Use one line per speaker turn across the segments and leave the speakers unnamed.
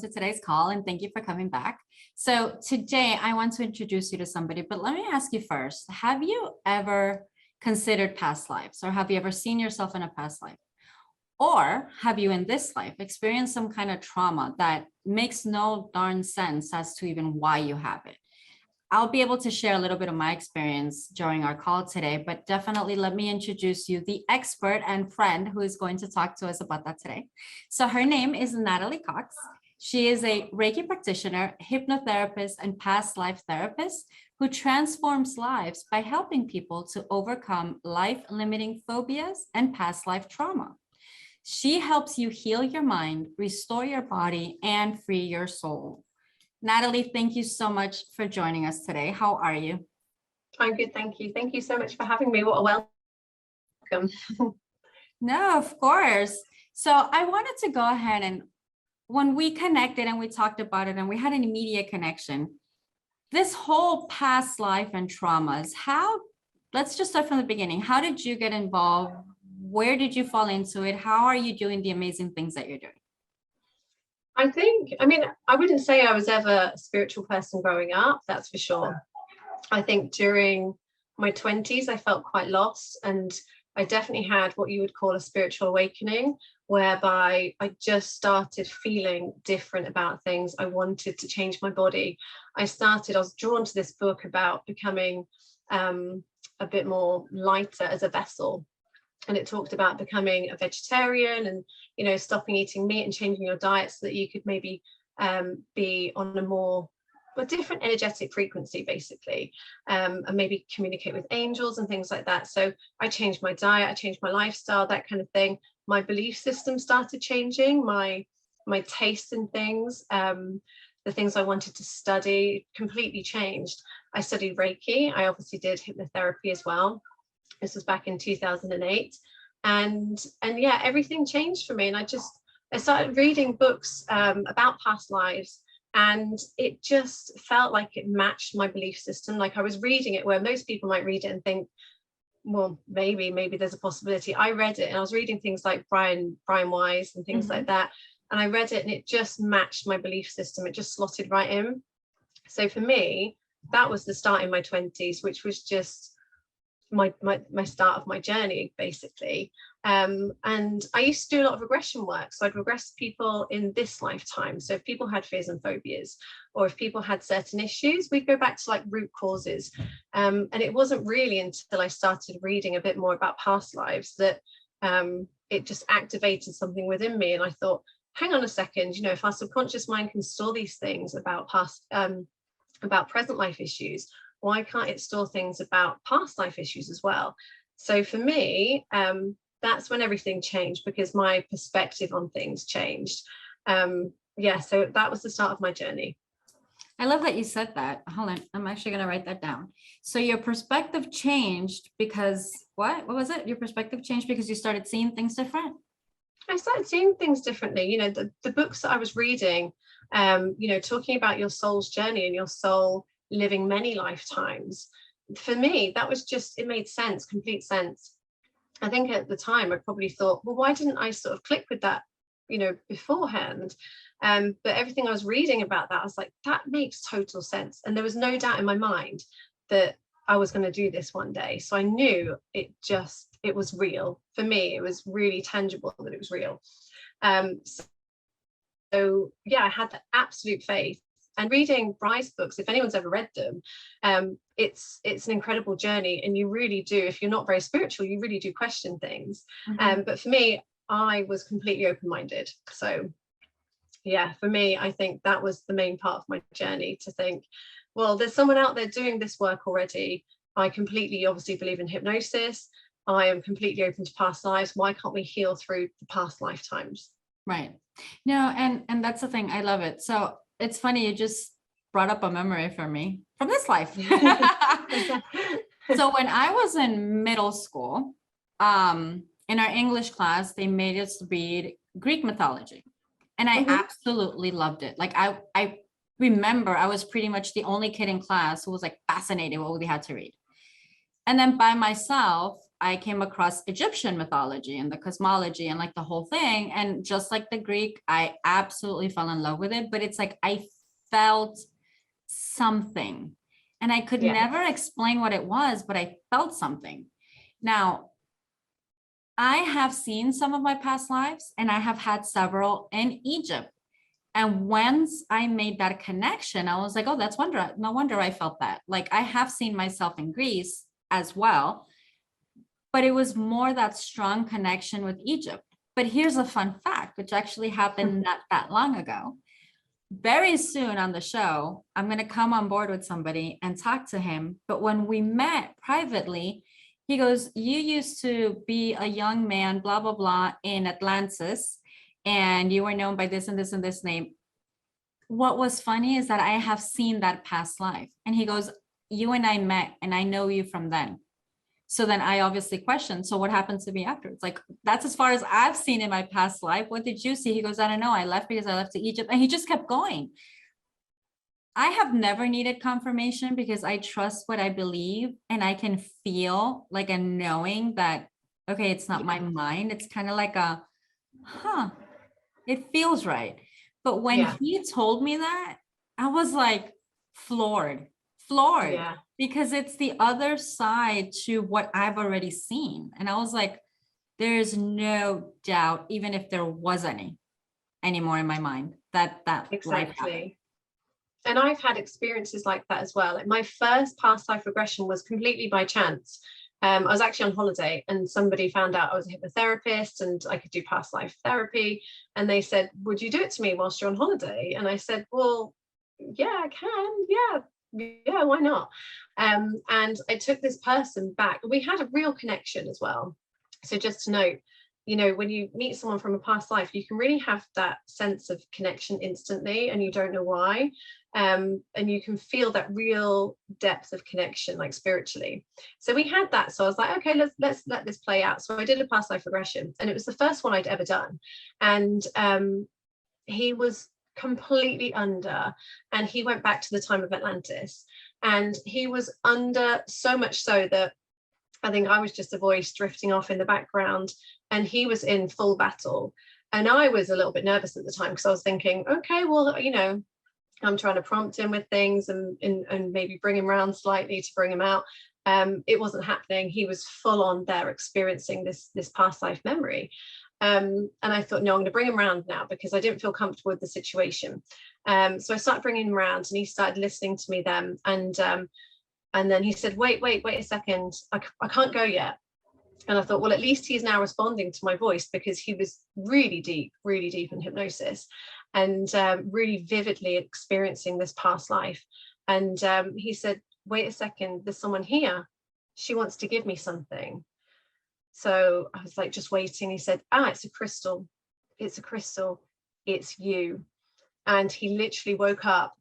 to today's call and thank you for coming back. So today I want to introduce you to somebody, but let me ask you first, have you ever considered past lives, or have you ever seen yourself in a past life? Or have you in this life experienced some kind of trauma that makes no darn sense as to even why you have it? I'll be able to share a little bit of my experience during our call today, but definitely let me introduce you the expert and friend who is going to talk to us about that today. So her name is Natalie Cox. She is a Reiki practitioner, hypnotherapist, and past life therapist who transforms lives by helping people to overcome life-limiting phobias and past life trauma. She helps you heal your mind, restore your body, and free your soul. Natalie, thank you so much for joining us today. How are you?
I'm good, thank you. Thank you so much for having me. What a welcome.
No, of course. So I wanted to go ahead and when we connected and we talked about it and we had an immediate connection, this whole past life and traumas, let's just start from the beginning. How did you get involved? Where did you fall into it? How are you doing the amazing things that you're doing?
I wouldn't say I was ever a spiritual person growing up, that's for sure. I think during my 20s, I felt quite lost, and I definitely had what you would call a spiritual awakening, whereby I just started feeling different about things. I wanted to change my body. I was drawn to this book about becoming a bit more lighter as a vessel. And it talked about becoming a vegetarian and, stopping eating meat and changing your diet so that you could maybe be on a different energetic frequency, basically, and maybe communicate with angels and things like that. So I changed my diet, I changed my lifestyle, that kind of thing. My belief system started changing, my taste in things, the things I wanted to study completely changed. I studied Reiki. I obviously did hypnotherapy as well. This was back in 2008. And yeah, everything changed for me. And I started reading books about past lives, and it just felt like it matched my belief system. Like I was reading it where most people might read it and think, well, maybe there's a possibility. I read it and I was reading things like Brian Weiss and things like that. And I read it and it just matched my belief system. It just slotted right in. So for me, that was the start in my 20s, which was just my start of my journey, basically. And I used to do a lot of regression work. So I'd regress people in this lifetime. So if people had fears and phobias, or if people had certain issues, we'd go back to like root causes. And it wasn't really until I started reading a bit more about past lives that it just activated something within me. And I thought, hang on a second, if our subconscious mind can store these things about about present life issues, why can't it store things about past life issues as well? So for me, that's when everything changed, because my perspective on things changed. So that was the start of my journey.
I love that you said that. Hold on, I'm actually going to write that down. So your perspective changed because what was it? Your perspective changed because you started seeing things different?
I started seeing things differently. The books that I was reading, talking about your soul's journey and your soul living many lifetimes. For me, that was just, it made sense, complete sense. I think at the time I probably thought, well, why didn't I sort of click with that, beforehand? But everything I was reading about that, I was like, that makes total sense. And there was no doubt in my mind that I was going to do this one day. So I knew it was real. For me, it was really tangible that it was real. So yeah, I had that absolute faith. And reading Bry's books, if anyone's ever read them, it's an incredible journey. And you really do, if you're not very spiritual, you really do question things. But for me, I was completely open-minded. So yeah, for me, I think that was the main part of my journey, to think, well, there's someone out there doing this work already. I completely obviously believe in hypnosis. I am completely open to past lives. Why can't we heal through the past lifetimes?
Right. No, and that's the thing. I love it. So it's funny, you just brought up a memory for me from this life. So when I was in middle school, in our English class, they made us read Greek mythology. And I absolutely loved it. Like I remember I was pretty much the only kid in class who was like fascinated with what we had to read. And then by myself, I came across Egyptian mythology and the cosmology and like the whole thing. And just like the Greek, I absolutely fell in love with it. But it's like I felt something and I could
Yeah.
never explain what it was, but I felt something. Now, I have seen some of my past lives and I have had several in Egypt. And once I made that connection, I was like, oh, that's wonder. No wonder I felt that. Like I have seen myself in Greece as well, but it was more that strong connection with Egypt. But here's a fun fact, which actually happened not that long ago. Very soon on the show, I'm going to come on board with somebody and talk to him. But when we met privately, he goes, you used to be a young man, blah, blah, blah, in Atlantis, and you were known by this and this and this name. What was funny is that I have seen that past life. And he goes, you and I met, and I know you from then. So then I obviously questioned, so what happened to me after? It's like, that's as far as I've seen in my past life. What did you see? He goes, I don't know. I left because I left to Egypt. And he just kept going. I have never needed confirmation because I trust what I believe and I can feel like a knowing that, okay, it's not my mind. It's kind of like a, it feels right. But when he told me that, I was like floored. Yeah. Because it's the other side to what I've already seen. And I was like, there's no doubt, even if there was any anymore in my mind, that
exactly. And I've had experiences like that as well. Like my first past life regression was completely by chance. I was actually on holiday and somebody found out I was a hypnotherapist and I could do past life therapy. And they said, would you do it to me whilst you're on holiday? And I said, well, yeah, I can. Yeah, why not? And I took this person back. We had a real connection as well. So just to note, you know, when you meet someone from a past life, you can really have that sense of connection instantly and you don't know why. And you can feel that real depth of connection, like spiritually. So we had that. So I was like, okay, let's let this play out. So I did a past life regression and it was the first one I'd ever done. And he was completely under, and he went back to the time of Atlantis, and he was under so much so that I think I was just a voice drifting off in the background, and he was in full battle. And I was a little bit nervous at the time because I was thinking, okay, well, you know, I'm trying to prompt him with things and maybe bring him around slightly to bring him out. It wasn't happening. He was full on there experiencing this past life memory. And I thought, no, I'm going to bring him around now because I didn't feel comfortable with the situation. So I started bringing him around and he started listening to me then. And then he said, wait a second, I can't go yet. And I thought, well, at least he's now responding to my voice because he was really deep in hypnosis and really vividly experiencing this past life. And he said, wait a second, there's someone here. She wants to give me something. So I was like, just waiting. He said, it's a crystal. It's a crystal. It's you. And he literally woke up.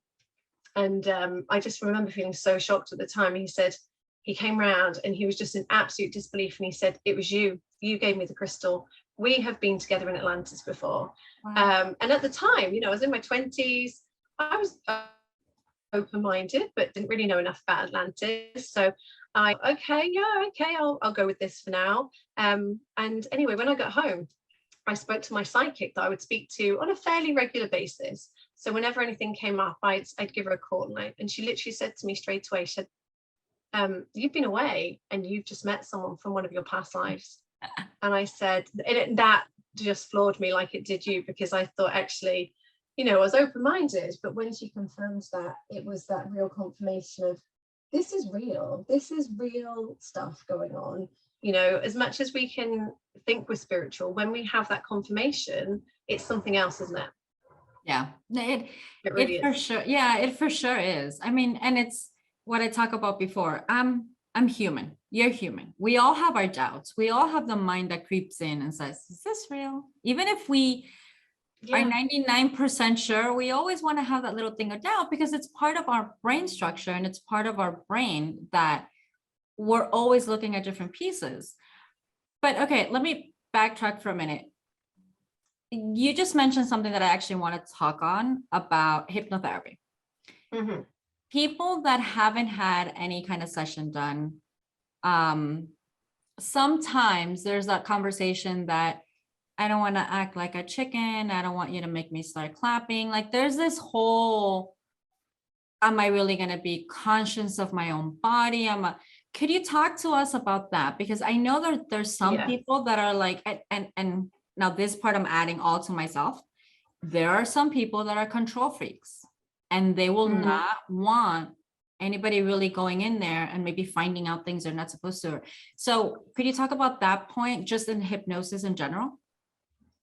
And I just remember feeling so shocked at the time. He said, he came round and he was just in absolute disbelief. And he said, it was you. You gave me the crystal. We have been together in Atlantis before. Wow. And at the time, you know, I was in my 20s. I was open-minded, but didn't really know enough about Atlantis. So I'll go with this for now. And anyway, when I got home, I spoke to my psychic that I would speak to on a fairly regular basis. So whenever anything came up, I'd give her a call, and she literally said to me straight away, she said, you've been away and you've just met someone from one of your past lives. And I said, that just floored me like it did you, because I thought actually, you know, I was open-minded, but when she confirmed that, it was that real confirmation of, this is real stuff going on. You know, as much as we can think we're spiritual, when we have that confirmation, it's something else, isn't it?
Yeah, it
really
for sure. Yeah, it for sure is. I mean, and it's what I talked about before. I'm human. You're human. We all have our doubts. We all have the mind that creeps in and says, is this real? Even if we are 99% sure, we always want to have that little thing of doubt because it's part of our brain structure and it's part of our brain that we're always looking at different pieces. But okay, let me backtrack for a minute. You just mentioned something that I actually want to talk on about hypnotherapy. Mm-hmm. People that haven't had any kind of session done, sometimes there's that conversation that I don't want to act like a chicken. I don't want you to make me start clapping. Like there's this whole, am I really going to be conscious of my own body? Could you talk to us about that? Because I know that there's some people that are like, and now this part I'm adding all to myself. There are some people that are control freaks and they will not want anybody really going in there and maybe finding out things they're not supposed to. So could you talk about that point just in hypnosis in general?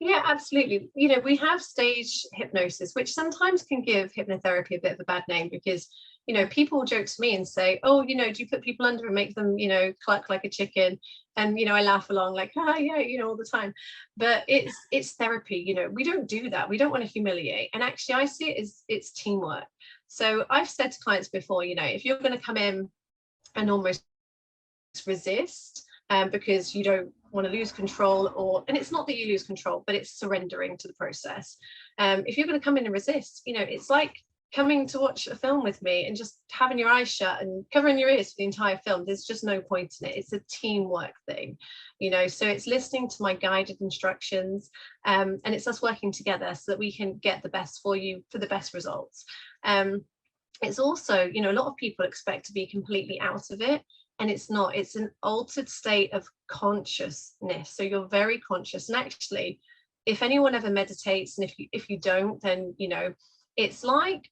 Yeah, absolutely. You know, we have stage hypnosis, which sometimes can give hypnotherapy a bit of a bad name because, you know, people joke to me and say, oh, you know, do you put people under and make them, you know, cluck like a chicken? And, you know, I laugh along like, ah, yeah, you know, all the time. But it's therapy. You know, we don't do that. We don't want to humiliate. And actually, I see it as it's teamwork. So I've said to clients before, you know, if you're going to come in and almost resist, because you don't want to lose control, and it's not that you lose control, but it's surrendering to the process. If you're going to come in and resist, you know, it's like coming to watch a film with me and just having your eyes shut and covering your ears for the entire film. There's just no point in it. It's a teamwork thing, you know, so it's listening to my guided instructions, and it's us working together so that we can get the best for you for the best results. It's also, you know, a lot of people expect to be completely out of it. And it's not, it's an altered state of consciousness. So you're very conscious. And actually, if anyone ever meditates, and if you don't, then, you know, it's like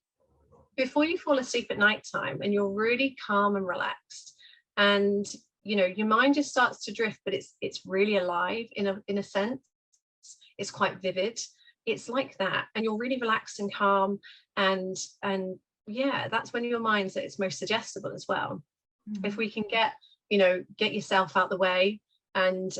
before you fall asleep at nighttime and you're really calm and relaxed. And, you know, your mind just starts to drift, but it's really alive in a sense. It's quite vivid. It's like that. And you're really relaxed and calm. And yeah, that's when your mind's at its most suggestible as well. If we can get yourself out the way and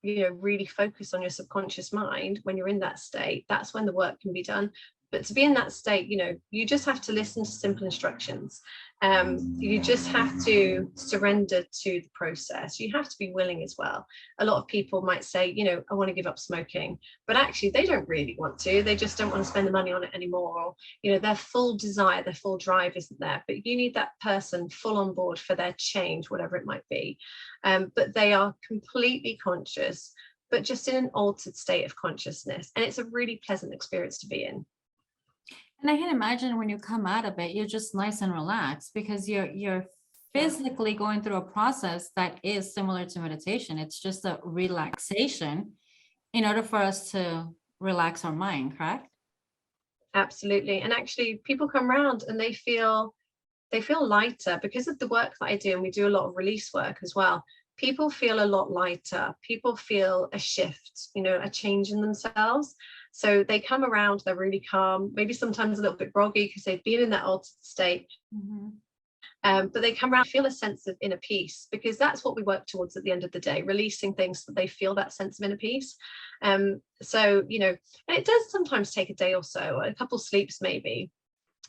you know, really focus on your subconscious mind when you're in that state, that's when the work can be done. But to be in that state, you know, you just have to listen to simple instructions. You just have to surrender to the process. You have to be willing as well. A lot of people might say, you know, I want to give up smoking, but actually they don't really want to. They just don't want to spend the money on it anymore. Or, you know, their full desire, their full drive isn't there. But you need that person full on board for their change, whatever it might be. But they are completely conscious, but just in an altered state of consciousness. And it's a really pleasant experience to be in.
And I can imagine when you come out of it, you're just nice and relaxed because you're physically going through a process that is similar to meditation. It's just a relaxation in order for us to relax our mind, correct?
Absolutely. And actually people come around and they feel lighter because of the work that I do. And we do a lot of release work as well. People feel a lot lighter. People feel a shift, you know, a change in themselves. So they come around, they're really calm, maybe sometimes a little bit groggy because they've been in that altered state. But they come around, feel a sense of inner peace, because that's what we work towards at the end of the day, releasing things so that they feel that sense of inner peace. So, you know, and it does sometimes take a day or so, a couple sleeps maybe,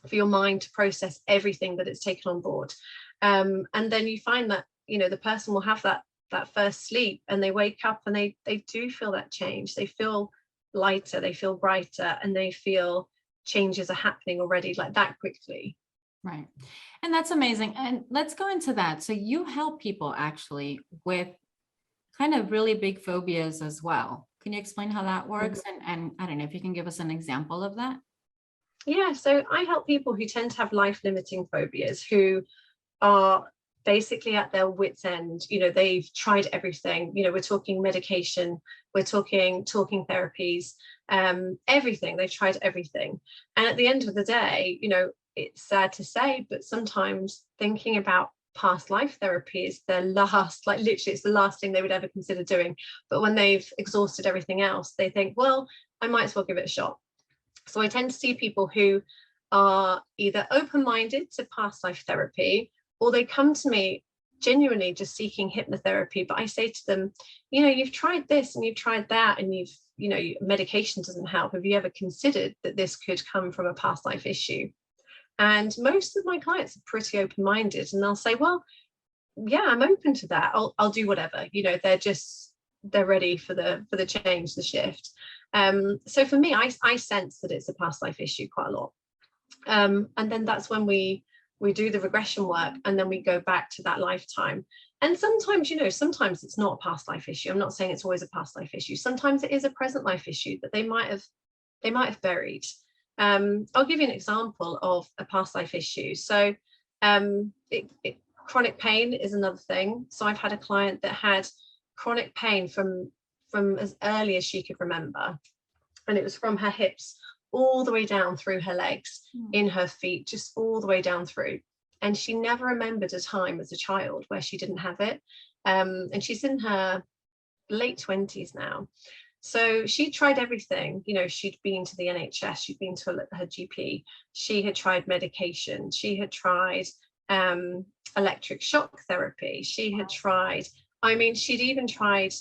for your mind to process everything that it's taken on board. And then you find that, you know, the person will have that first sleep and they wake up and they do feel that change. They feel lighter, they feel brighter, and they feel changes are happening already like that quickly.
Right. And that's amazing. And let's go into that. So you help people actually with kind of really big phobias as well. Can you explain how that works? And I don't know if you can give us an example of that.
Yeah, so I help people who tend to have life-limiting phobias, who are basically at their wits' end. You know, they've tried everything. You know, we're talking medication, we're talking therapies, everything. They've tried everything. And at the end of the day, you know, it's sad to say, but sometimes thinking about past life therapy is their last, like literally it's the last thing they would ever consider doing. But when they've exhausted everything else, they think, well, I might as well give it a shot. So I tend to see people who are either open-minded to past life therapy, or they come to me genuinely just seeking hypnotherapy. But I say to them, you know, you've tried this and you've tried that, and you know, medication doesn't help. Have you ever considered that this could come from a past life issue? And most of my clients are pretty open-minded, and they'll say, well, yeah, I'm open to that. I'll do whatever. You know, they're ready for the change, the shift. So for me, I sense that it's a past life issue quite a lot. And then that's when we do the regression work, and then we go back to that lifetime. And sometimes, sometimes it's not a past life issue. I'm not saying it's always a past life issue. Sometimes it is a present life issue that they might have buried. I'll give you an example of a past life issue. So chronic pain is another thing. So I've had a client that had chronic pain from as early as she could remember. And it was from her hips all the way down through her legs, in her feet, just all the way down through. And she never remembered a time as a child where she didn't have it. And she's in her late 20s now. So she tried everything. She'd been to the NHS, she'd been to her GP, she had tried medication, she had tried electric shock therapy, she had tried, she'd even tried,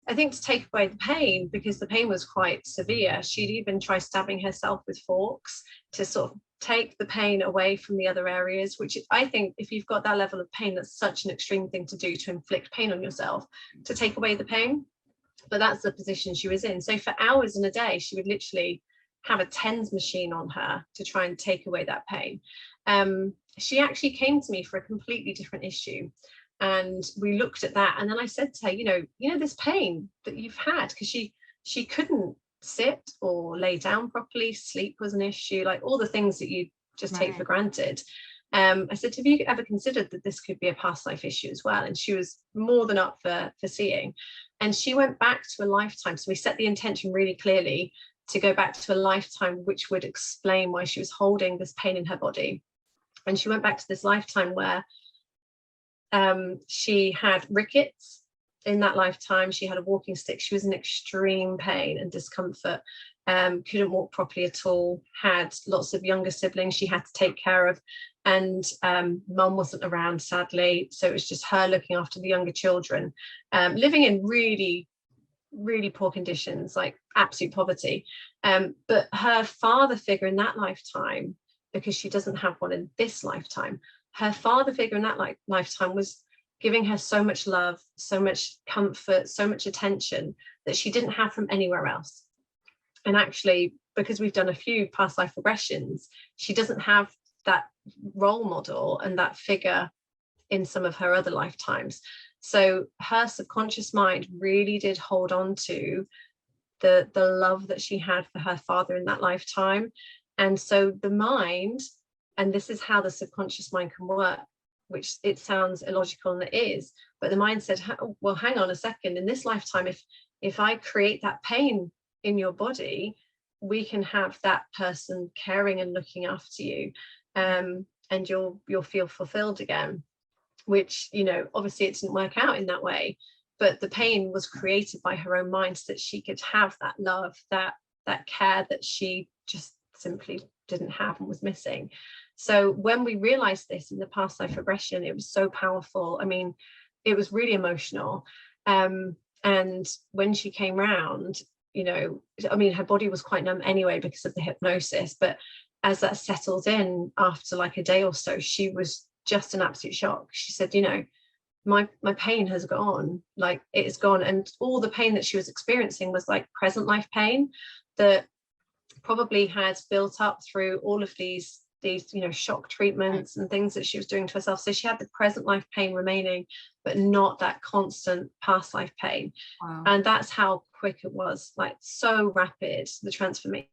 I think, to take away the pain, because the pain was quite severe. She'd even tried stabbing herself with forks to sort of take the pain away from the other areas, which I think, if you've got that level of pain, that's such an extreme thing to do, to inflict pain on yourself, to take away the pain. But that's the position she was in. So for hours in a day, she would literally have a TENS machine on her to try and take away that pain. She actually came to me for a completely different issue. And we looked at that. And then I said to her, this pain that you've had, because she couldn't sit or lay down properly. Sleep was an issue, like all the things that you just take for granted. I said, have you ever considered that this could be a past life issue as well? And she was more than up for seeing. And she went back to a lifetime. So we set the intention really clearly to go back to a lifetime, which would explain why she was holding this pain in her body. And she went back to this lifetime where she had rickets. In that lifetime, she had a walking stick. She was in extreme pain and discomfort, couldn't walk properly at all, had lots of younger siblings she had to take care of, and mum wasn't around, sadly, so it was just her looking after the younger children, living in really, really poor conditions, like absolute poverty. But her father figure in that lifetime, because she doesn't have one in this lifetime, her father figure in that lifetime was giving her so much love, so much comfort, so much attention that she didn't have from anywhere else. And actually, because we've done a few past life regressions, she doesn't have that role model and that figure in some of her other lifetimes. So her subconscious mind really did hold on to the love that she had for her father in that lifetime. And so the mind, and this is how the subconscious mind can work, which it sounds illogical, and it is, but the mind said, well, hang on a second, in this lifetime, if I create that pain in your body, we can have that person caring and looking after you, and you'll feel fulfilled again. Which, obviously it didn't work out in that way, but the pain was created by her own mind, so that she could have that love, that care that she just simply didn't have and was missing. So when we realized this in the past life regression, it was so powerful. It was really emotional. And when she came round, her body was quite numb anyway because of the hypnosis, but as that settled in after like a day or so, she was just an absolute shock. She said, my pain has gone, like it is gone. And all the pain that she was experiencing was like present life pain that probably had built up through all of these shock treatments and things that she was doing to herself. So she had the present life pain remaining, but not that constant past life pain.
Wow.
And that's how quick it was, like so rapid, the transformation.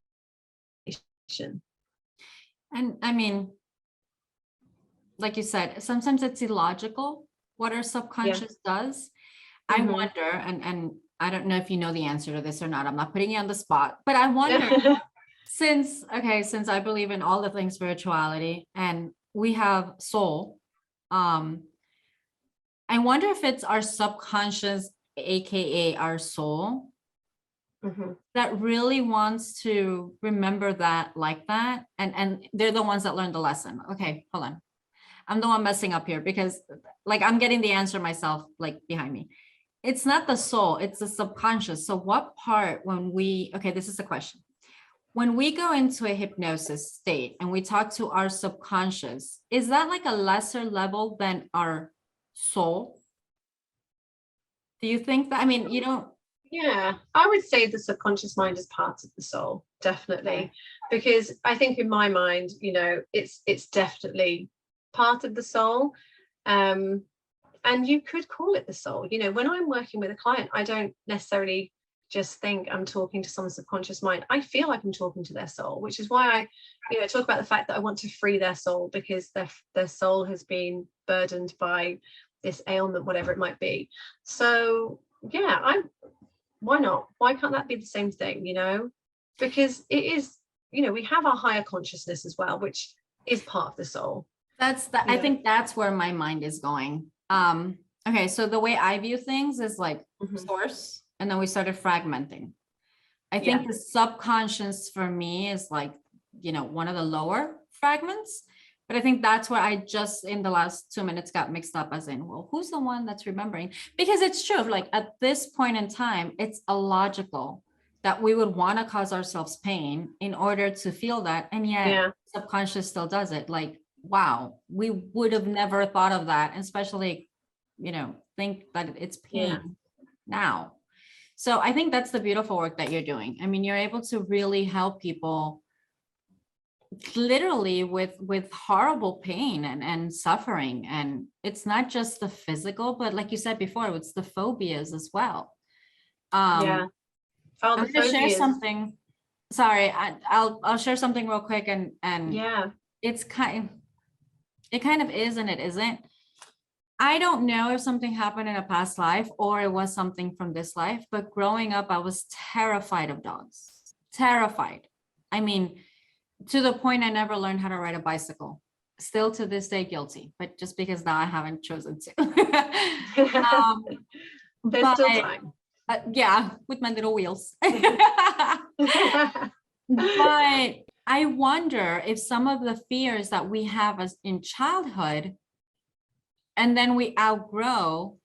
And like you said, sometimes it's illogical what our subconscious does. I wonder, and I don't know if you know the answer to this or not, I'm not putting you on the spot, but I wonder, since I believe in all the things spirituality and we have soul, I wonder if it's our subconscious, aka our soul, that really wants to remember that, like that, and they're the ones that learn the lesson. Okay, hold on, I'm the one messing up here, because like I'm getting the answer myself, like behind me. It's not the soul, it's the subconscious. So what part, this is the question. When we go into a hypnosis state and we talk to our subconscious, is that like a lesser level than our soul? Do you think that?
Yeah, I would say the subconscious mind is part of the soul, definitely. Because I think in my mind, it's definitely part of the soul. And you could call it the soul. You know, when I'm working with a client, I don't necessarily just think I'm talking to someone's subconscious mind. I feel like I'm talking to their soul, which is why I, you know, talk about the fact that I want to free their soul, because their soul has been burdened by this ailment, whatever it might be. So yeah, why not? Why can't that be the same thing, you know? Because it is, you know, we have our higher consciousness as well, which is part of the soul.
I think that's where my mind is going. Okay, so the way I view things is like source, and then we started fragmenting. I think the subconscious for me is like, you know, one of the lower fragments. But I think that's where I just in the last 2 minutes got mixed up, as in, well, who's the one that's remembering? Because it's true, like at this point in time, it's illogical that we would want to cause ourselves pain in order to feel that. And yet subconscious still does it. Like, wow, we would have never thought of that, especially, you know, think that it's pain now. So I think that's the beautiful work that you're doing. I mean, you're able to really help people literally with horrible pain and suffering. And it's not just the physical, but like you said before, it's the phobias as well. I'm going to share something. Sorry, I'll share something real quick, and it's it kind of is and it isn't. I don't know if something happened in a past life or it was something from this life, but growing up, I was terrified of dogs. Terrified. I mean, to the point I never learned how to ride a bicycle. Still to this day guilty, but just because now I haven't chosen to.
There's still time.
Yeah, with my little wheels. But I wonder if some of the fears that we have as in childhood and then we outgrow,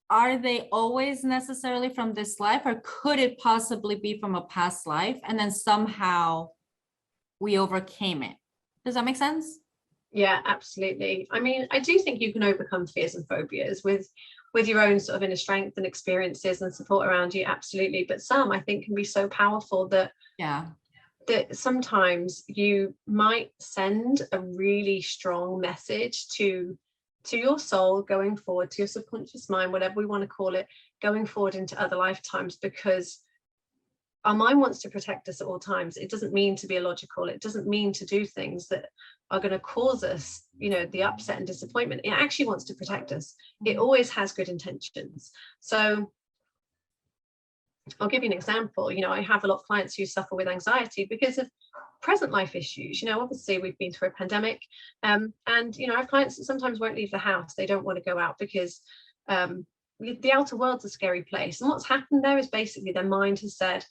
are they always necessarily from this life, or could it possibly be from a past life and then somehow we overcame it? Does that make sense?
Yeah, absolutely. I mean, I do think you can overcome fears and phobias with your own sort of inner strength and experiences and support around you. Absolutely. But some I think can be so powerful that that sometimes you might send a really strong message to your soul going forward, to your subconscious mind, whatever we want to call it, going forward into other lifetimes, because our mind wants to protect us at all times. It doesn't mean to be illogical. It doesn't mean to do things that are going to cause us, you know, the upset and disappointment. It actually wants to protect us. It always has good intentions. So I'll give you an example. You know, I have a lot of clients who suffer with anxiety because of present life issues. You know, obviously we've been through a pandemic, and you know, I have clients that sometimes won't leave the house. They don't want to go out because the outer world's a scary place. And what's happened there is basically their mind has said,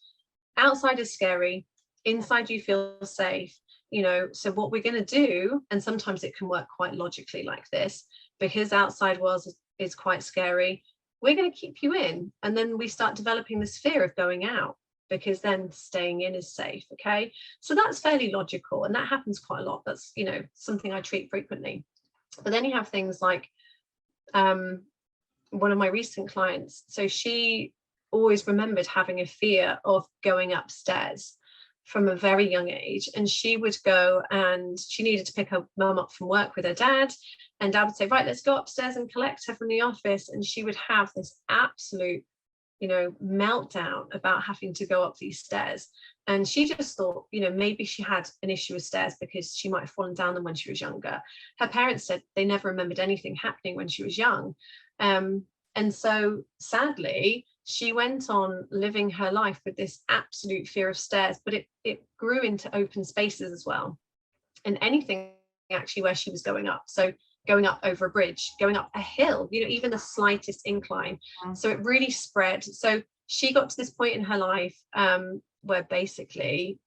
outside is scary, inside you feel safe. You know, so what we're going to do, and sometimes it can work quite logically like this, because outside world is quite scary, we're going to keep you in. And then we start developing this fear of going out, because then staying in is safe. Okay, so that's fairly logical, and that happens quite a lot. That's, you know, something I treat frequently. But then you have things like one of my recent clients, so she always remembered having a fear of going upstairs from a very young age, and she would go, and she needed to pick her mum up from work with her dad, and dad would say, right, let's go upstairs and collect her from the office, and she would have this absolute, you know, meltdown about having to go up these stairs. And she just thought, you know, maybe she had an issue with stairs because she might have fallen down them when she was younger. Her parents said they never remembered anything happening when she was young, and so sadly she went on living her life with this absolute fear of stairs, but it grew into open spaces as well, and anything actually where she was going up. So going up over a bridge, going up a hill, you know, even the slightest incline. So it really spread. So she got to this point in her life where basically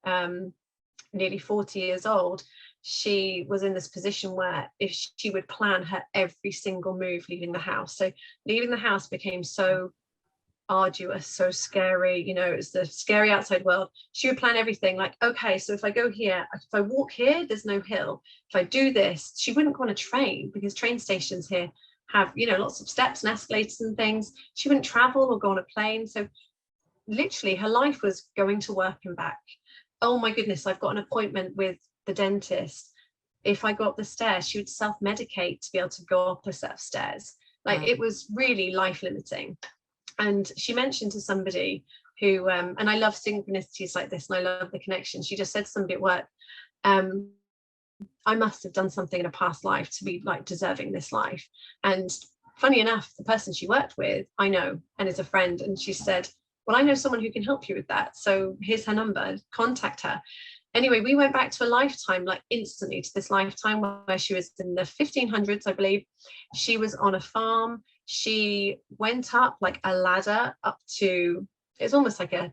nearly 40 years old, she was in this position where if she would plan her every single move leaving the house. So leaving the house became so arduous, so scary, you know, it's the scary outside world. She would plan everything like, okay, so if I go here, if I walk here, there's no hill. If I do this, she wouldn't go on a train because train stations here have, you know, lots of steps and escalators and things. She wouldn't travel or go on a plane. So literally her life was going to work and back. Oh my goodness, I've got an appointment with the dentist. if I go up the stairs, she would self-medicate to be able to go up a set of stairs. Like
Wow.
it was really life limiting. And she mentioned to somebody who, and I love synchronicities like this, and I love the connection. She just said to somebody at work, I must have done something in a past life to be like deserving this life. And funny enough, the person she worked with, I know, and is a friend. And she said, well, I know someone who can help you with that. So here's her number, contact her. Anyway, we went back to a lifetime, like instantly to this lifetime where she was in the 1500s, I believe. She was on a farm. She went up like a ladder up to, it's almost like an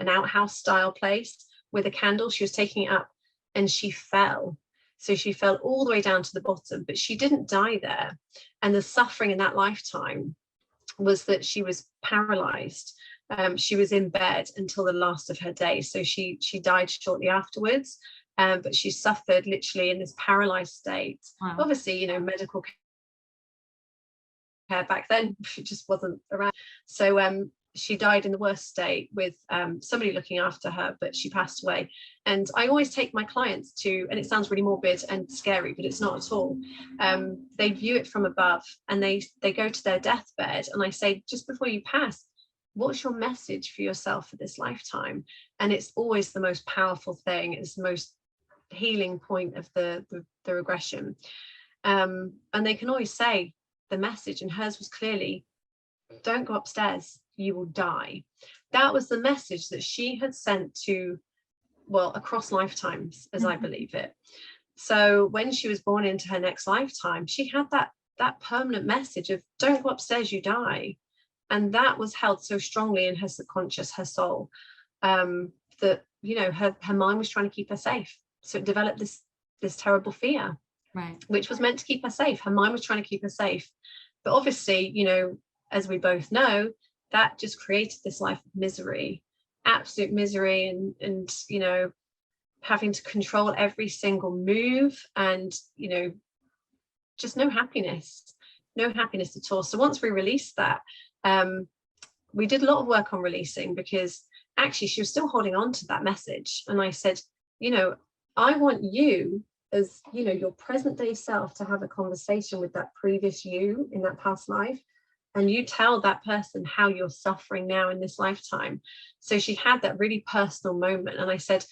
outhouse style place with a candle. She was taking it up and she fell. So she fell all the way down to the bottom, but she didn't die there. And the suffering in that lifetime was that she was paralyzed. She was in bed until the last of her days. So she died shortly afterwards, but she suffered literally in this paralyzed state.
Wow.
Obviously, you know, medical care back then, it just wasn't around. So she died in the worst state with somebody looking after her, but she passed away. And I always take my clients to, and it sounds really morbid and scary, but it's not at all. They view it from above, and they go to their deathbed, and I say, just before you pass, what's your message for yourself for this lifetime? And it's always the most powerful thing. It's the most healing point of the regression. And they can always say the message, and hers was clearly, don't go upstairs, you will die. That was the message that she had sent to, well, across lifetimes, as I believe it. So when she was born into her next lifetime, she had that permanent message of, don't go upstairs, you die. And that was held so strongly in her subconscious, her soul, that, you know, her mind was trying to keep her safe. So it developed this terrible fear,
Right.
which was meant to keep her safe. Her mind was trying to keep her safe. But obviously, you know, as we both know, that just created this life of misery, absolute misery, and you know, having to control every single move, and, you know, just no happiness at all. So once we released that, we did a lot of work on releasing, because actually she was still holding on to that message. And I said, you know, I want you, as, you know, your present day self, to have a conversation with that previous you in that past life, and you tell that person how you're suffering now in this lifetime. So she had that really personal moment, and I said,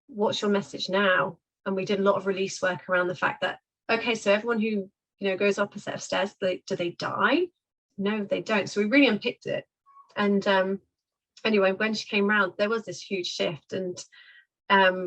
what's your message now? And we did a lot of release work around the fact that, okay, so everyone who, you know, goes up a set of stairs, do they die? No, they don't. So we really unpicked it. And anyway, when she came round, there was this huge shift. And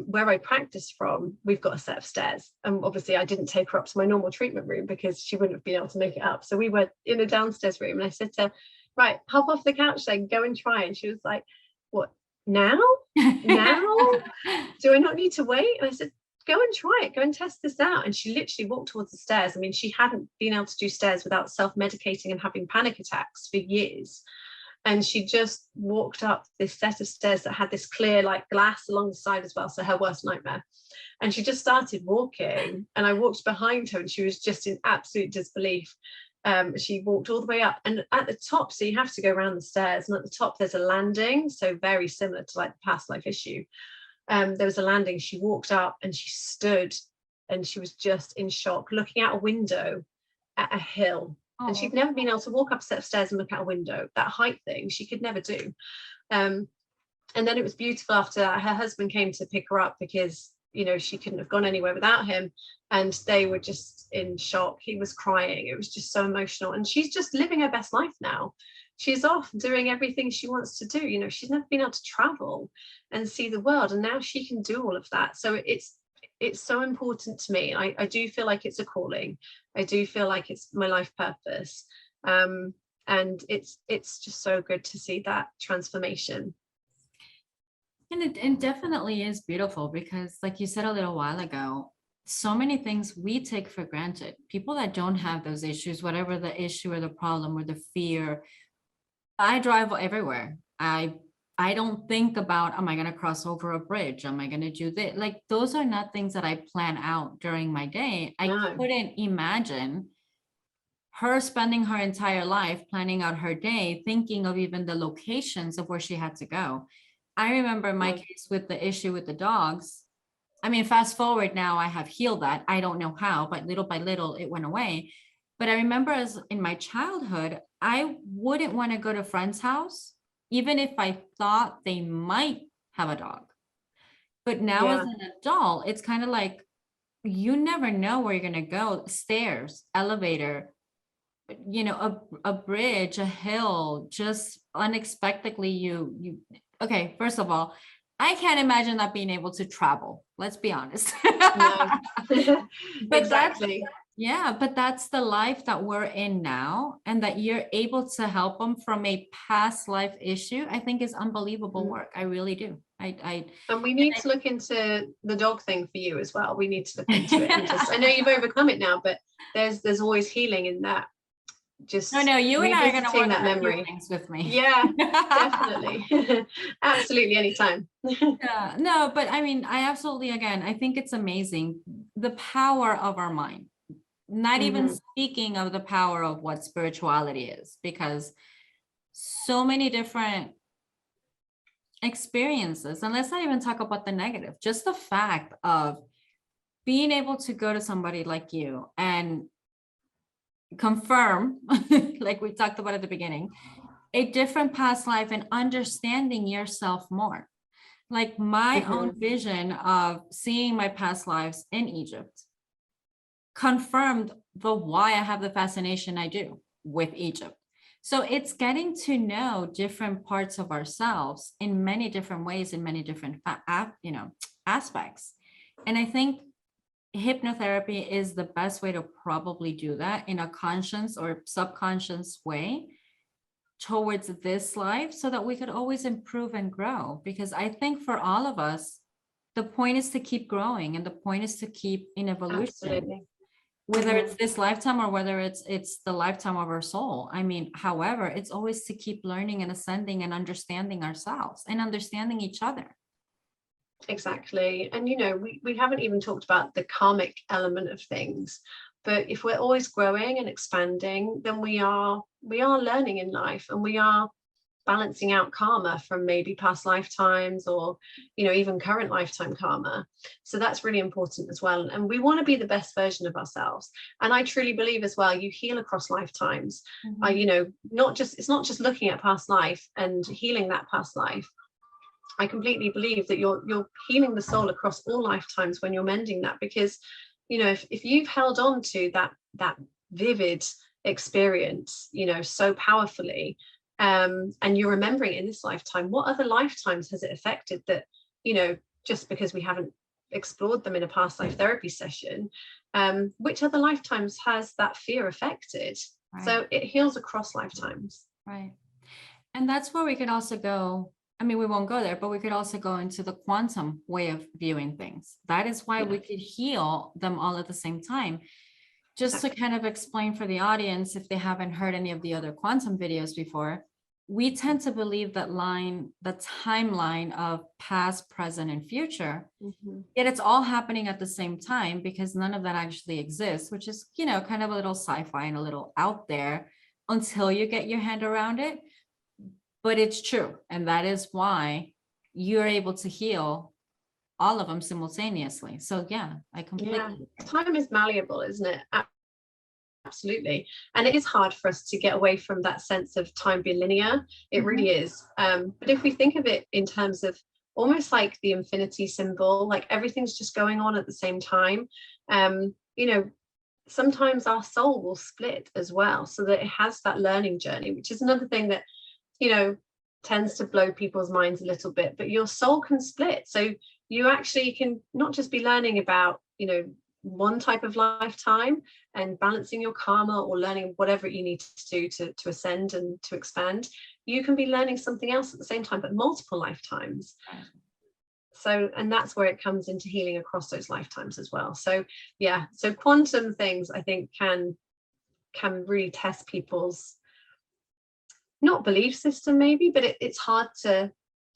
where I practiced from, we've got a set of stairs, and obviously I didn't take her up to my normal treatment room because she wouldn't have been able to make it up. So we were in a downstairs room, and I said to her, right, hop off the couch then, go and try. And she was like, what, now do I not need to wait? And I said, go and try it, go and test this out. And she literally walked towards the stairs. I mean, she hadn't been able to do stairs without self-medicating and having panic attacks for years. And she just walked up this set of stairs that had this clear like glass along the side as well, so her worst nightmare. And she just started walking, and I walked behind her, and she was just in absolute disbelief. She walked all the way up, and at the top, so you have to go around the stairs, and at the top there's a landing, so very similar to like the past life issue. There was a landing. She walked up and she stood, and she was just in shock, looking out a window at a hill. And she'd never been able to walk up a set of stairs and look out a window. That height thing she could never do. And then it was beautiful after that. Her husband came to pick her up because, you know, she couldn't have gone anywhere without him. And they were just in shock. He was crying. It was just so emotional. And she's just living her best life now. She's off doing everything she wants to do. You know, she's never been able to travel and see the world. And now she can do all of that. So it's so important to me. I do feel like it's a calling. I do feel like it's my life purpose. And it's just so good to see that transformation.
And it definitely is beautiful, because like you said a little while ago, so many things we take for granted. People that don't have those issues, whatever the issue or the problem or the fear, I drive everywhere. I don't think about, am I going to cross over a bridge? Am I going to do this? Like, those are not things that I plan out during my day. I couldn't imagine her spending her entire life planning out her day, thinking of even the locations of where she had to go. I remember my case with the issue with the dogs. I mean, fast forward now, I have healed that. I don't know how, but little by little it went away. But I remember as in my childhood, I wouldn't want to go to a friend's house, even if I thought they might have a dog. But now as
Yeah,
an adult, it's kind of like you never know where you're going to go. Stairs, elevator, a bridge, a hill, just unexpectedly okay, first of all, I can't imagine not being able to travel. Let's be honest.
no.
But that's,
Exactly.
yeah, but that's the life that we're in now, and that you're able to help them from a past life issue, I think is unbelievable
Mm.
work. I really do. I
And we need to look into the dog thing for you as well. We need to look into it, and just, I know
I
you've overcome it now, but there's always healing in that.
no,
Just
no, you and I are going to
revisiting
work
that
on a few
memory.
things with me.
Yeah, definitely. Absolutely, anytime.
Yeah, no, but I mean, I absolutely, again, I think it's amazing the power of our mind, not even
Hmm.
speaking of the power of what spirituality is, because so many different experiences, and let's not even talk about the negative, just the fact of being able to go to somebody like you and confirm, like we talked about at the beginning, a different past life and understanding yourself more. Like my own
Hmm.
vision of seeing my past lives in Egypt confirmed the why I have the fascination I do with Egypt. So it's getting to know different parts of ourselves in many different ways, in many different aspects. And I think hypnotherapy is the best way to probably do that in a conscious or subconscious way towards this life, so that we could always improve and grow. Because I think for all of us, the point is to keep growing, and the point is to keep in evolution,
Absolutely.
whether
Hmm.
it's this lifetime or whether it's the lifetime of our soul. I mean, however, it's always to keep learning and ascending and understanding ourselves and understanding each other.
Exactly. And we haven't even talked about the karmic element of things. But if we're always growing and expanding, then we are learning in life, and we are balancing out karma from maybe past lifetimes, or even current lifetime karma. So that's really important as well. And we want to be the best version of ourselves. And I truly believe as well, you heal across lifetimes. I
Mhm.
not just, it's not just looking at past life and healing that past life. I completely believe that you're healing the soul across all lifetimes when you're mending that, because if you've held on to that vivid experience so powerfully, and you're remembering it in this lifetime, what other lifetimes has it affected that, just because we haven't explored them in a past life therapy session, which other lifetimes has that fear affected?
Right,
So it heals across lifetimes.
right. And that's where we could also go. I mean, we won't go there, but we could also go into the quantum way of viewing things. That is why
Yeah,
we could heal them all at the same time. Just to
exactly.
kind of explain for the audience, if they haven't heard any of the other quantum videos before, we tend to believe that the timeline of past, present, and future,
Mhm.
yet it's all happening at the same time, because none of that actually exists, which is, kind of a little sci-fi and a little out there until you get your hand around it. But it's true. And that is why you're able to heal all of them simultaneously. So yeah, I
Yeah,
completely agree.
time is malleable, isn't it? Absolutely. And it is hard for us to get away from that sense of time being linear. It
Mhm.
really is. But if we think of it in terms of almost like the infinity symbol, like everything's just going on at the same time, um, you know, sometimes our soul will split as well, so that it has that learning journey, which is another thing that, you know, tends to blow people's minds a little bit. But your soul can split. So you actually can not just be learning about, one type of lifetime and balancing your karma, or learning whatever you need to do to ascend and to expand. You can be learning something else at the same time, but multiple lifetimes.
Right.
So, and that's where it comes into healing across those lifetimes as well. So yeah, so quantum things, I think, can really test people's, not belief system maybe, but it's hard to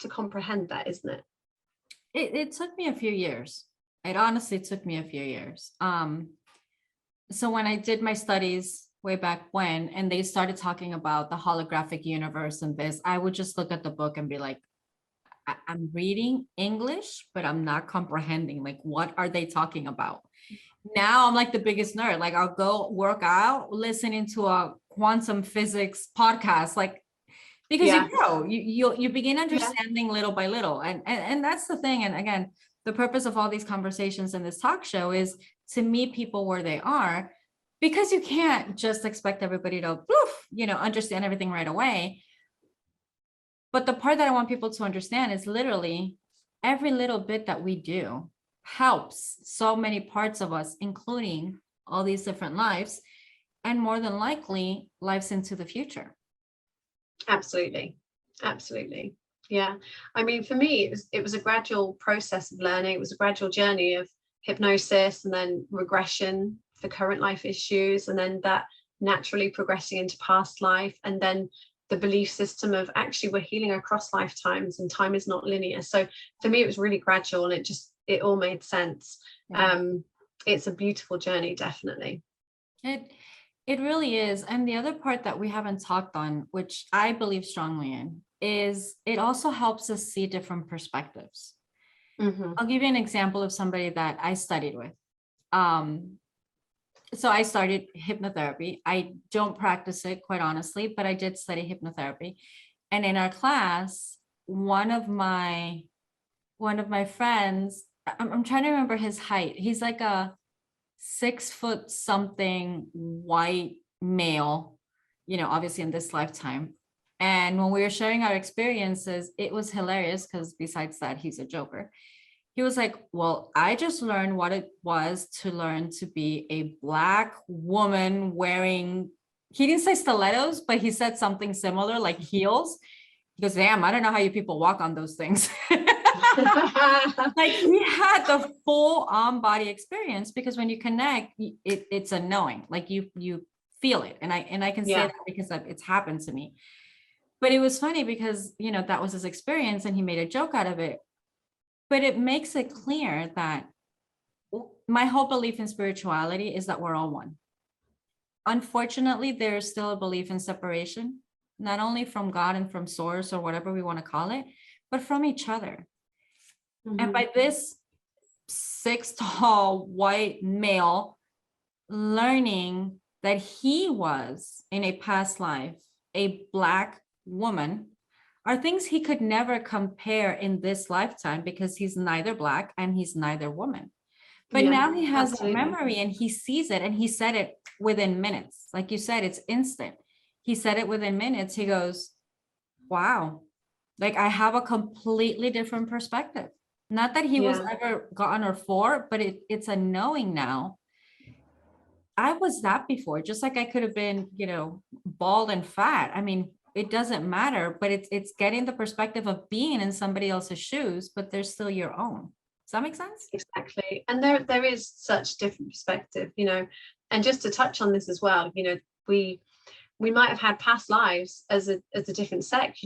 comprehend that, isn't it?
It took me a few years. It honestly took me a few years. So when I did my studies way back when, and they started talking about the holographic universe and this, I would just look at the book and be like, I'm reading English, but I'm not comprehending. Like, what are they talking about? Now I'm like the biggest nerd. Like, I'll go work out listening to a quantum physics podcast, like, because you
Yeah.
grow, you begin
Yeah.
understanding little by little. And that's the thing. And again, the purpose of all these conversations in this talk show is to meet people where they are, because you can't just expect everybody to, understand everything right away. But the part that I want people to understand is literally every little bit that we do helps so many parts of us, including all these different lives, and more than likely lives into the future.
Absolutely. Absolutely. Yeah. I mean, for me, it was a gradual process of learning. It was a gradual journey of hypnosis and then regression for current life issues, and then that naturally progressing into past life, and then the belief system of actually we're healing across lifetimes and time is not linear. So for me, it was really gradual, and it all made sense.
Yeah.
It's a beautiful journey, definitely.
It really is. And the other part that we haven't talked on, which I believe strongly in, is it also helps us see different perspectives.
Mm-hmm.
I'll give you an example of somebody that I studied with. So I started hypnotherapy. I don't practice it, quite honestly, but I did study hypnotherapy. And in our class, one of my friends, I'm trying to remember his height. He's like a 6 foot something white male, obviously in this lifetime. And when we were sharing our experiences, it was hilarious because besides that, he's a joker. He was like, well, I just learned what it was to learn to be a Black woman wearing, he didn't say stilettos, but he said something similar, like heels. He goes, damn, I don't know how you people walk on those things. Like, he had the full on body experience, because when you connect, it's a knowing, like you feel it. And I can say
Yeah.
that because it's happened to me. But it was funny because, that was his experience and he made a joke out of it. But it makes it clear that my whole belief in spirituality is that we're all one. Unfortunately, there's still a belief in separation, not only from God and from source or whatever we want to call it, but from each other.
Mm-hmm.
And by this 6 tall white male learning that he was in a past life a Black woman are things he could never compare in this lifetime, because he's neither Black and he's neither woman. But now he has
absolutely.
a memory and he sees it, and he said it within minutes. Like you said, it's instant. He said it within minutes. He goes, wow, like I have a completely different perspective. Not that he was ever gotten or for, but it's a knowing now. I was that before, just like I could have been, bald and fat. I mean, it doesn't matter, but it's getting the perspective of being in somebody else's shoes, but they're still your own. Does that make sense?
Exactly. And there is such different perspective, and just to touch on this as well, we might have had past lives as a different sex,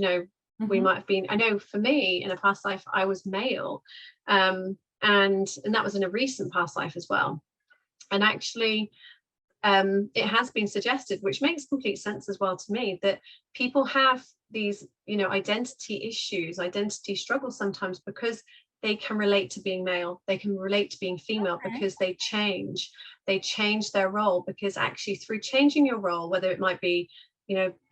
we might have been, I know for me in a past life, I was male. And that was in a recent past life as well. And actually, it has been suggested, which makes complete sense as well to me, that people have these, identity issues, identity struggles sometimes, because they can relate to being male, they can relate to being female, because they change their role, because actually through changing your role, whether it might be,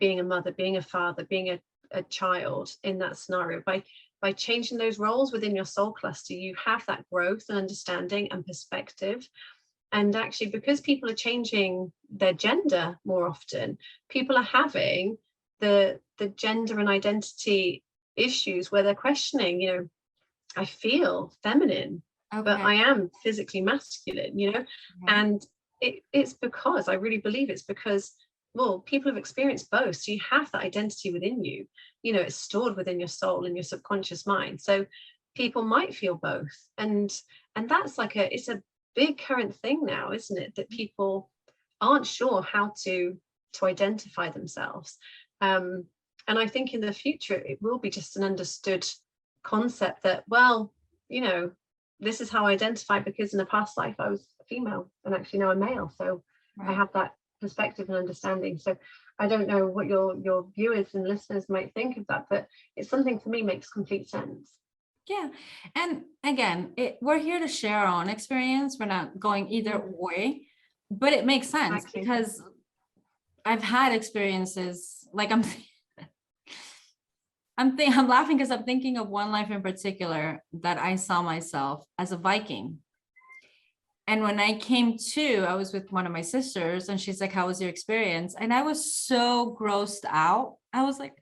being a mother, being a father, being a child in that scenario, by changing those roles within your soul cluster, you have that growth and understanding and perspective. And actually, because people are changing their gender more often, people are having the gender and identity issues where they're questioning, I feel feminine, but I am physically masculine, and it's because I really believe it's because, well, people have experienced both. So you have that identity within you, it's stored within your soul and your subconscious mind. So people might feel both. And that's like it's a big current thing now, isn't it? That people aren't sure how to identify themselves. And I think in the future, it will be just an understood concept that, well, this is how I identify, because in a past life I was female and actually now I'm male. So I have that perspective and understanding. So I don't know what your viewers and listeners might think of that, but it's something for me makes complete sense.
Yeah. And again, we're here to share our own experience. We're not going either way, but it makes sense
Exactly.
because I've had experiences like I'm laughing because I'm thinking of one life in particular that I saw myself as a Viking. And when I came to, I was with one of my sisters and she's like, how was your experience? And I was so grossed out. I was like,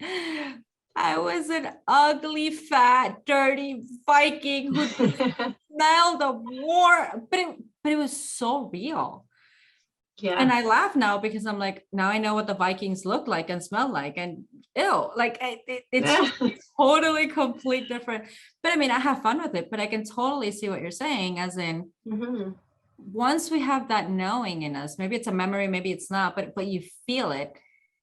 I was an ugly, fat, dirty Viking who smelled of war. But it was so real.
Yeah.
And I laugh now because I'm like, now I know what the Vikings look like and smell like. And ew, like it's just totally complete different. But I mean, I have fun with it, but I can totally see what you're saying, as in, once we have that knowing in us, maybe it's a memory, maybe it's not, but you feel it.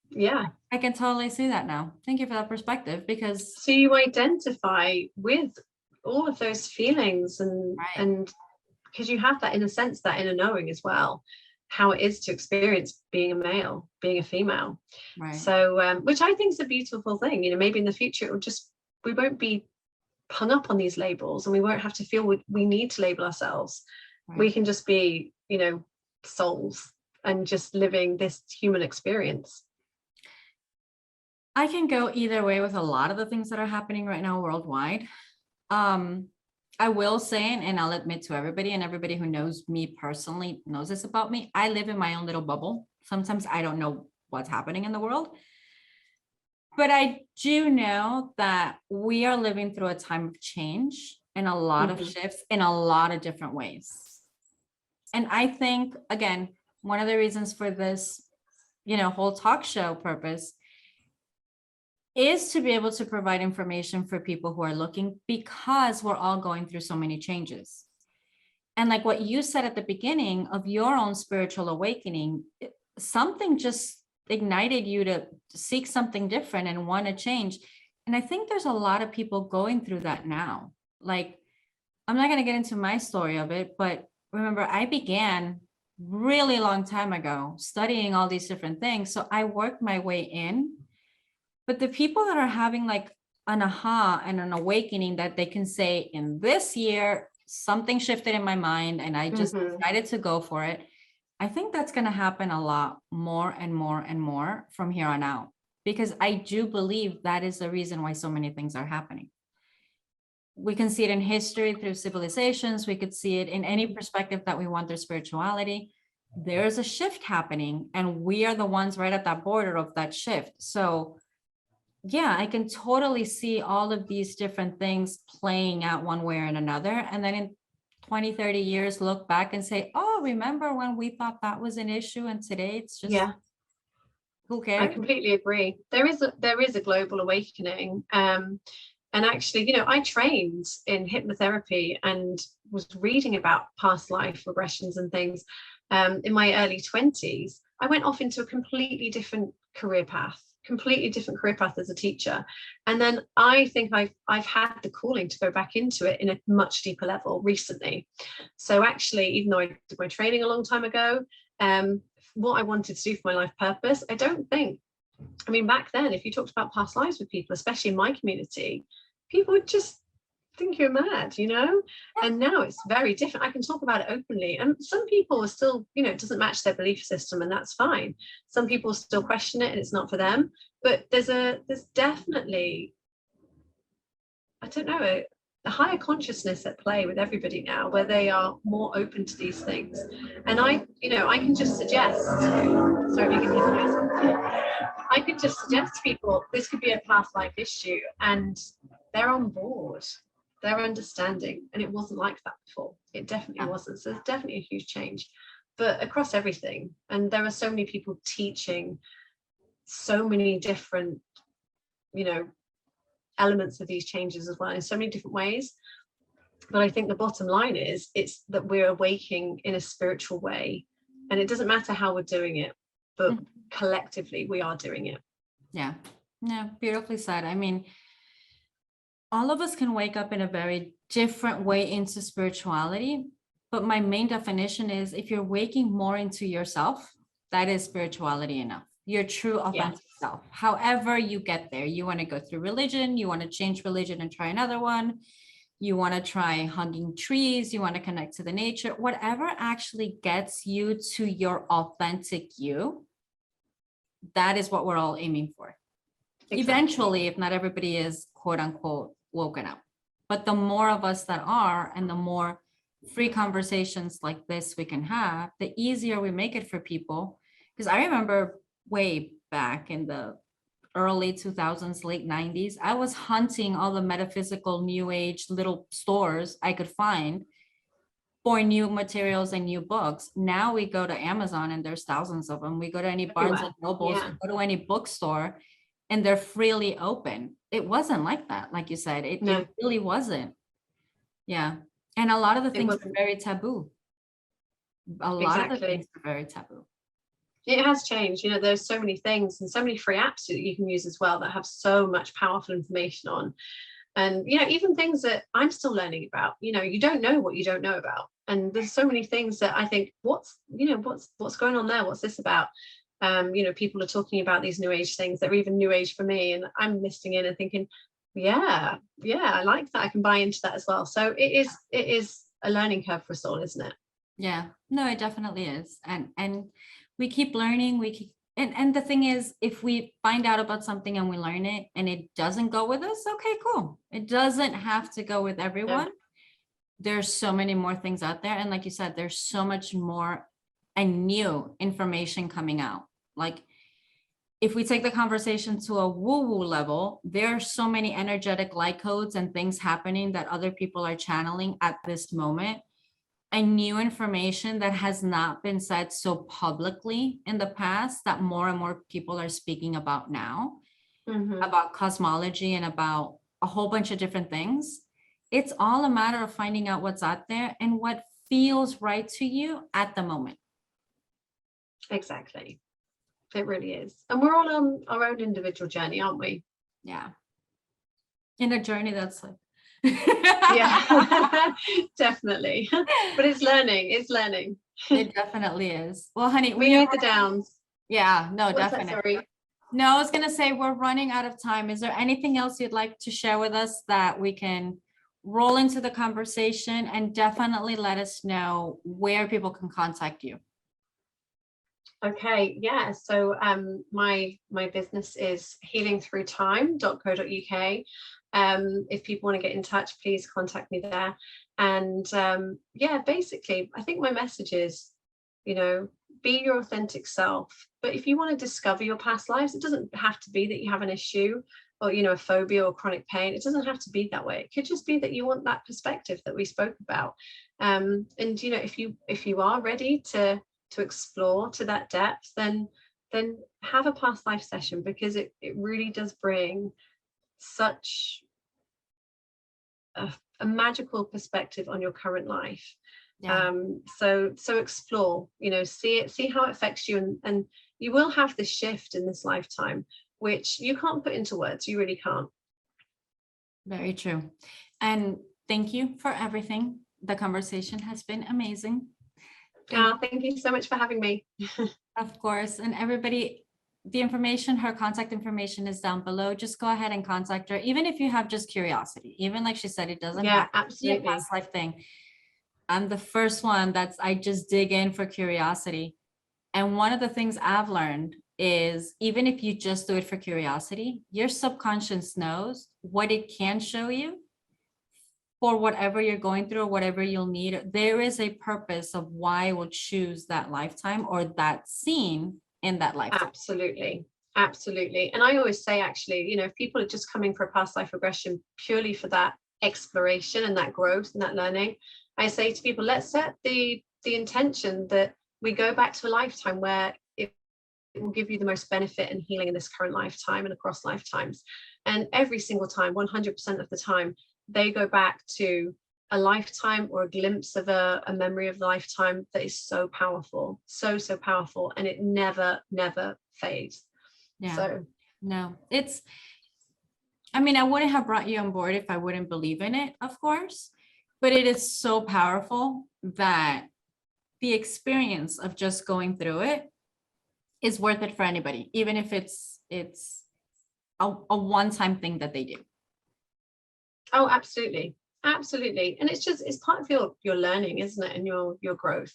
Yeah.
I can totally see that now. Thank you for that perspective, because
so you identify with all of those feelings and because you have that, in a sense, that inner knowing as well, how it is to experience being a male, being a female.
right.
So which I think is a beautiful thing. Maybe in the future it will just, we won't be hung up on these labels and we won't have to feel we need to label ourselves. We can just be, souls and just living this human experience.
I can go either way with a lot of the things that are happening right now worldwide. I will say, and I'll admit to everybody, and everybody who knows me personally knows this about me, I live in my own little bubble. Sometimes I don't know what's happening in the world. But I do know that we are living through a time of change and a lot of shifts in a lot of different ways. And I think, again, one of the reasons for this, whole talk show purpose is to be able to provide information for people who are looking, because we're all going through so many changes. And like what you said at the beginning of your own spiritual awakening, something just ignited you to seek something different and want to change. And I think there's a lot of people going through that now. Like, I'm not going to get into my story of it, but remember, I began really long time ago studying all these different things. So I worked my way in. But the people that are having like an aha and an awakening that they can say, in this year, something shifted in my mind and I just decided to go for it. I think that's going to happen a lot more and more and more from here on out, because I do believe that is the reason why so many things are happening. We can see it in history through civilizations. We could see it in any perspective that we want their spirituality. There's a shift happening and we are the ones right at that border of that shift. So yeah, I can totally see all of these different things playing out one way or another. And then in 20, 30 years, look back and say, oh, remember when we thought that was an issue and today it's just, who cares?
I completely agree. There is a global awakening. And actually, I trained in hypnotherapy and was reading about past life regressions and things in my early 20s. I went off into a completely different career path as a teacher. And then I think I've had the calling to go back into it in a much deeper level recently. So actually, even though I did my training a long time ago, what I wanted to do for my life purpose, back then, if you talked about past lives with people, especially in my community, people would just think you're mad, and now it's very different. I can talk about it openly, and some people are still, it doesn't match their belief system, and that's fine. Some people still question it and it's not for them, but there's definitely, I don't know, a higher consciousness at play with everybody now, where they are more open to these things. And I can just suggest, sorry if you can hear, I could just suggest to people this could be a past life issue, and they're on board, they're understanding. And it wasn't like that before. It definitely wasn't. So there's definitely a huge change, but across everything. And there are so many people teaching so many different, elements of these changes as well, in so many different ways. But I think the bottom line is, it's that we're awaking in a spiritual way, and it doesn't matter how we're doing it, but collectively we are doing it.
Yeah, beautifully said. All of us can wake up in a very different way into spirituality, but my main definition is, if you're waking more into yourself, that is spirituality enough. Your true authentic self. However you get there, you want to go through religion, you want to change religion and try another one. You want to try hugging trees, you want to connect to the nature, whatever actually gets you to your authentic you, that is what we're all aiming for. Exactly. Eventually, if not everybody is quote unquote woken up, but the more of us that are, and the more free conversations like this we can have, the easier we make it for people. Because I remember way back in the early 2000s, late 90s, I was hunting all the metaphysical new age little stores I could find for new materials and new books. Now we go to Amazon and there's thousands of them. We go to any Barnes and Nobles, or go to any bookstore, and they're freely open. It wasn't like that, like you said. It really wasn't. Yeah. And a lot of the things are very taboo. A lot of the things are very taboo.
It has changed. There's so many things and so many free apps that you can use as well that have so much powerful information on. And, even things that I'm still learning about, you don't know what you don't know about. And there's so many things that I think, what's going on there? What's this about? People are talking about these new age things that are even new age for me. And I'm listening in and thinking, yeah, I like that. I can buy into that as well. So it is a learning curve for us all, isn't it?
Yeah, no, it definitely is. And we keep learning. And the thing is, if we find out about something and we learn it and it doesn't go with us, okay, cool. It doesn't have to go with everyone. No. There's so many more things out there. And like you said, there's so much more and new information coming out. Like if we take the conversation to a woo-woo level, there are so many energetic light codes and things happening that other people are channeling at this moment. And new information that has not been said so publicly in the past, that more and more people are speaking about now, about cosmology and about a whole bunch of different things. It's all a matter of finding out what's out there and what feels right to you at the moment.
Exactly. It really is. And we're all on our own individual journey, aren't we?
Yeah. In a journey that's like,
yeah, definitely. But it's learning.
It definitely is. Well, honey,
we need the downs.
Yeah, no,
What's
definitely.
That, sorry?
No, I was gonna say we're running out of time. Is there anything else you'd like to share with us that we can roll into the conversation, and definitely let us know where people can contact you?
Okay, yeah. So my business is healingthroughtime.co.uk. If people want to get in touch, please contact me there. And basically, I think my message is, be your authentic self. But if you want to discover your past lives, it doesn't have to be that you have an issue or, a phobia or chronic pain. It doesn't have to be that way. It could just be that you want that perspective that we spoke about. And, if you are ready to explore to that depth, then have a past life session, because it really does bring such a magical perspective on your current life. So explore, see how it affects you, and you will have this shift in this lifetime, which you can't put into words. You really can't.
Very true. And thank you for everything. The conversation has been amazing.
Thank you so much for having me.
Of course. And everybody, the information, her contact information is down below. Just go ahead and contact her, even if you have just curiosity. Even like she said, it doesn't have to be a past life thing. I'm the first one I just dig in for curiosity. And one of the things I've learned is, even if you just do it for curiosity, your subconscious knows what it can show you for whatever you're going through or whatever you'll need. There is a purpose of why I will choose that lifetime or that scene in that lifetime.
Absolutely. And I always say, actually, if people are just coming for a past life regression purely for that exploration and that growth and that learning, I say to people, let's set the intention that we go back to a lifetime where it will give you the most benefit and healing in this current lifetime and across lifetimes. And every single time, 100% of the time, they go back to a lifetime or a glimpse of a memory of the lifetime that is so powerful, so powerful, and it never fades.
Yeah.
So
no, I wouldn't have brought you on board if I wouldn't believe in it, of course, but it is so powerful that the experience of just going through it is worth it for anybody, even if it's a one-time thing that they do.
Oh, absolutely. Absolutely. And it's part of your learning, isn't it? And your growth.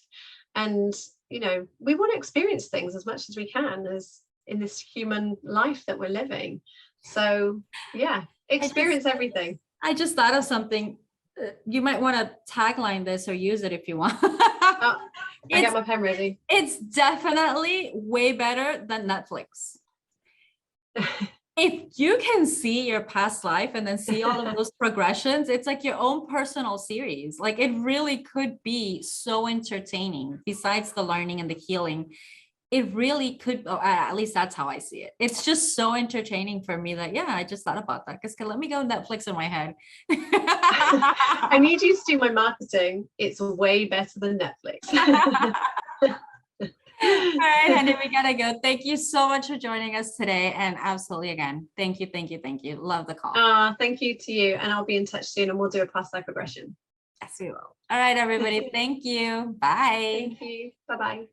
And, you know, we want to experience things as much as we can as in this human life that we're living. So yeah, experience everything.
I just thought of something. You might want to tagline this or use it if you want.
Oh, I got my pen ready.
It's definitely way better than Netflix. If you can see your past life and then see all of those progressions, it's like your own personal series. Like it really could be so entertaining. Besides the learning and the healing, it really could, at least that's how I see it. It's just so entertaining for me that, yeah, I just thought about that because let me go Netflix in my head.
I need you to do my marketing. It's way better than Netflix.
All right, honey, we gotta go. Thank you so much for joining us today. And absolutely, again, thank you, thank you, thank you. Love the call.
Thank you to you. And I'll be in touch soon and we'll do a past life regression.
Yes, we will. All right, everybody. Thank you. Bye.
Thank you. Bye-bye.